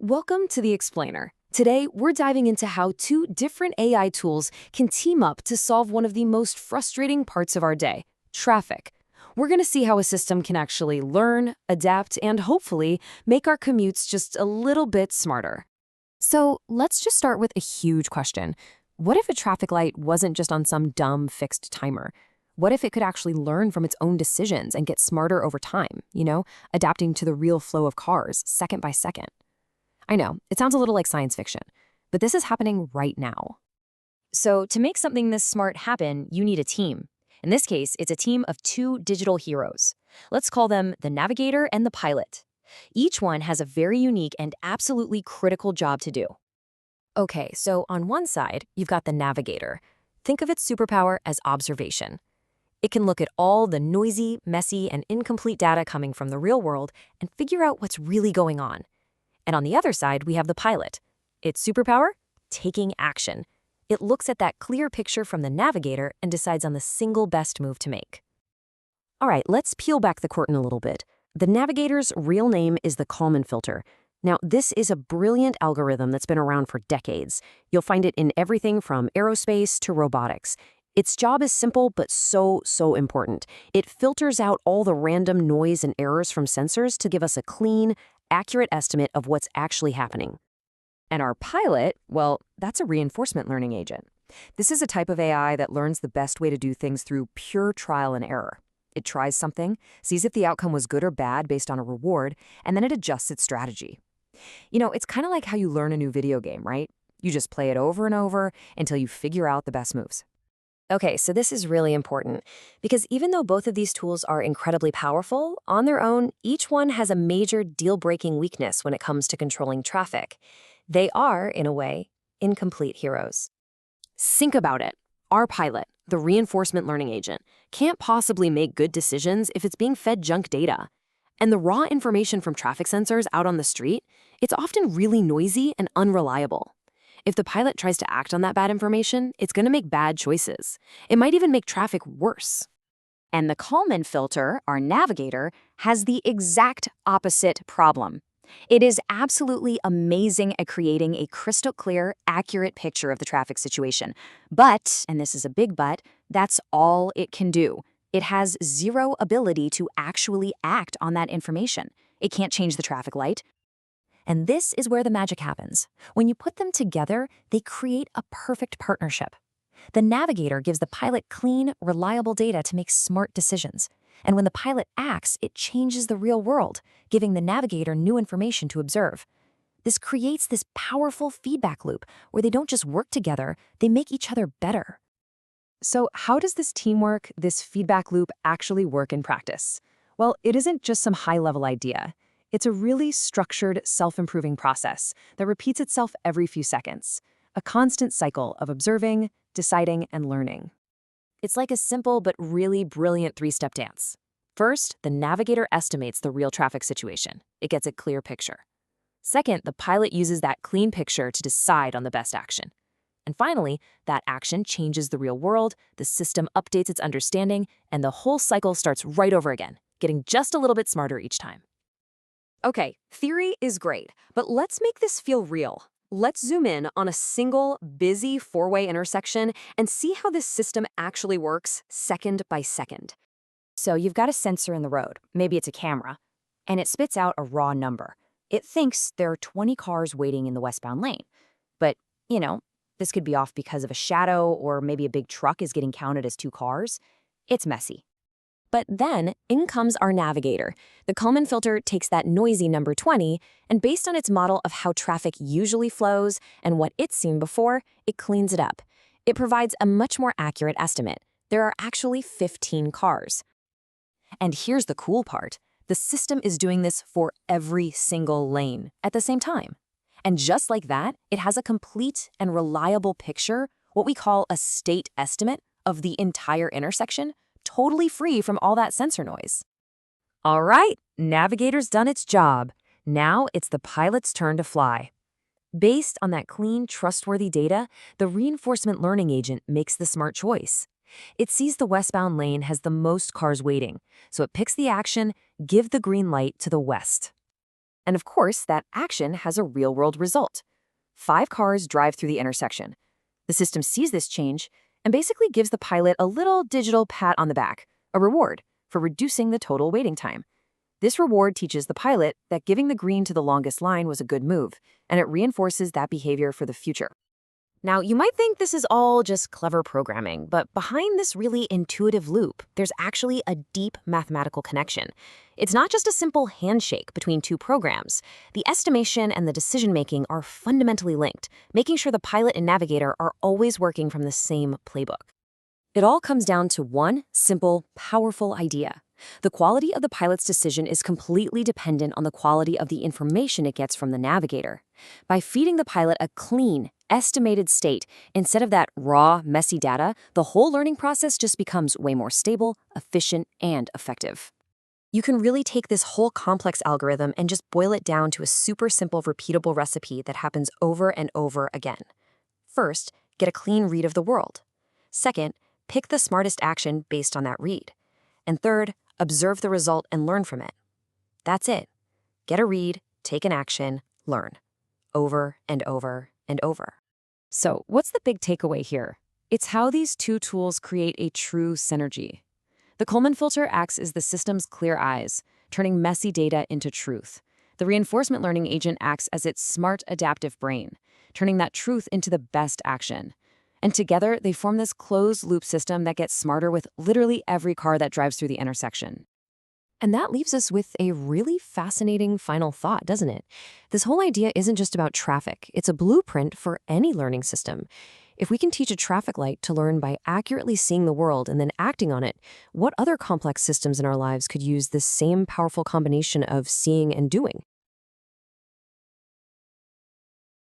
Welcome to The Explainer. Today, we're diving into how two different AI tools can team up to solve one of the most frustrating parts of our day, traffic. We're going to see how a system can actually learn, adapt, and hopefully make our commutes just a little bit smarter. So let's just start with a huge question. What if a traffic light wasn't just on some dumb fixed timer? What if it could actually learn from its own decisions and get smarter over time, adapting to the real flow of cars, second by second? I know, it sounds a little like science fiction, but this is happening right now. So to make something this smart happen, you need a team. In this case, it's a team of two digital heroes. Let's call them the navigator and the pilot. Each one has a very unique and absolutely critical job to do. Okay, so on one side, you've got the navigator. Think of its superpower as observation. It can look at all the noisy, messy, and incomplete data coming from the real world and figure out what's really going on. And on the other side, we have the pilot. Its superpower? Taking action. It looks at that clear picture from the navigator and decides on the single best move to make. All right, let's peel back the curtain a little bit. The navigator's real name is the Kalman filter. Now, this is a brilliant algorithm that's been around for decades. You'll find it in everything from aerospace to robotics. Its job is simple, but so important. It filters out all the random noise and errors from sensors to give us a clean, accurate estimate of what's actually happening. And our pilot, well, that's a reinforcement learning agent. This is a type of AI that learns the best way to do things through pure trial and error. It tries something, sees if the outcome was good or bad based on a reward, and then it adjusts its strategy. It's kind of like how you learn a new video game, right? You just play it over and over until you figure out the best moves. Okay, so this is really important because even though both of these tools are incredibly powerful, on their own, each one has a major deal-breaking weakness when it comes to controlling traffic. They are, in a way, incomplete heroes. Think about it. Our pilot, the reinforcement learning agent, can't possibly make good decisions if it's being fed junk data. And the raw information from traffic sensors out on the street, it's often really noisy and unreliable. If the pilot tries to act on that bad information, it's going to make bad choices. It might even make traffic worse. And the Kalman filter, our navigator, has the exact opposite problem. It is absolutely amazing at creating a crystal clear, accurate picture of the traffic situation. But, and this is a big but, that's all it can do. It has zero ability to actually act on that information. It can't change the traffic light. And this is where the magic happens. When you put them together, they create a perfect partnership. The navigator gives the pilot clean, reliable data to make smart decisions. And when the pilot acts, it changes the real world, giving the navigator new information to observe. This creates this powerful feedback loop where they don't just work together, they make each other better. So how does this teamwork, this feedback loop actually work in practice? Well, it isn't just some high-level idea. It's a really structured, self-improving process that repeats itself every few seconds, a constant cycle of observing, deciding, and learning. It's like a simple but really brilliant three-step dance. First, the navigator estimates the real traffic situation. It gets a clear picture. Second, the pilot uses that clean picture to decide on the best action. And finally, that action changes the real world, the system updates its understanding, and the whole cycle starts right over again, getting just a little bit smarter each time. Okay, theory is great, but let's make this feel real. Let's zoom in on a single, busy four-way intersection and see how this system actually works second by second. So you've got a sensor in the road, maybe it's a camera, and it spits out a raw number. It thinks there are 20 cars waiting in the westbound lane. But, this could be off because of a shadow or maybe a big truck is getting counted as two cars. It's messy. But then, in comes our navigator. The Kalman filter takes that noisy number 20, and based on its model of how traffic usually flows and what it's seen before, it cleans it up. It provides a much more accurate estimate. There are actually 15 cars. And here's the cool part. The system is doing this for every single lane at the same time. And just like that, it has a complete and reliable picture, what we call a state estimate of the entire intersection, totally free from all that sensor noise. All right, navigator's done its job. Now it's the pilot's turn to fly. Based on that clean, trustworthy data, the reinforcement learning agent makes the smart choice. It sees the westbound lane has the most cars waiting, so it picks the action, give the green light to the west. And of course, that action has a real-world result. 5 cars drive through the intersection. The system sees this change and basically gives the pilot a little digital pat on the back, a reward for reducing the total waiting time. This reward teaches the pilot that giving the green to the longest line was a good move, and it reinforces that behavior for the future. Now, you might think this is all just clever programming, but behind this really intuitive loop, there's actually a deep mathematical connection. It's not just a simple handshake between two programs. The estimation and the decision-making are fundamentally linked, making sure the pilot and navigator are always working from the same playbook. It all comes down to one simple, powerful idea. The quality of the pilot's decision is completely dependent on the quality of the information it gets from the navigator. By feeding the pilot a clean, estimated state instead of that raw, messy data, the whole learning process just becomes way more stable, efficient, and effective. You can really take this whole complex algorithm and just boil it down to a super simple, repeatable recipe that happens over and over again. First, get a clean read of the world. Second, pick the smartest action based on that read. And third, observe the result and learn from it. That's it. Get a read, take an action, learn. Over and over and over. So, what's the big takeaway here? It's how these two tools create a true synergy. The Kalman filter acts as the system's clear eyes, turning messy data into truth. The reinforcement learning agent acts as its smart, adaptive brain, turning that truth into the best action. And together, they form this closed-loop system that gets smarter with literally every car that drives through the intersection. And that leaves us with a really fascinating final thought, doesn't it? This whole idea isn't just about traffic. It's a blueprint for any learning system. If we can teach a traffic light to learn by accurately seeing the world and then acting on it, what other complex systems in our lives could use this same powerful combination of seeing and doing?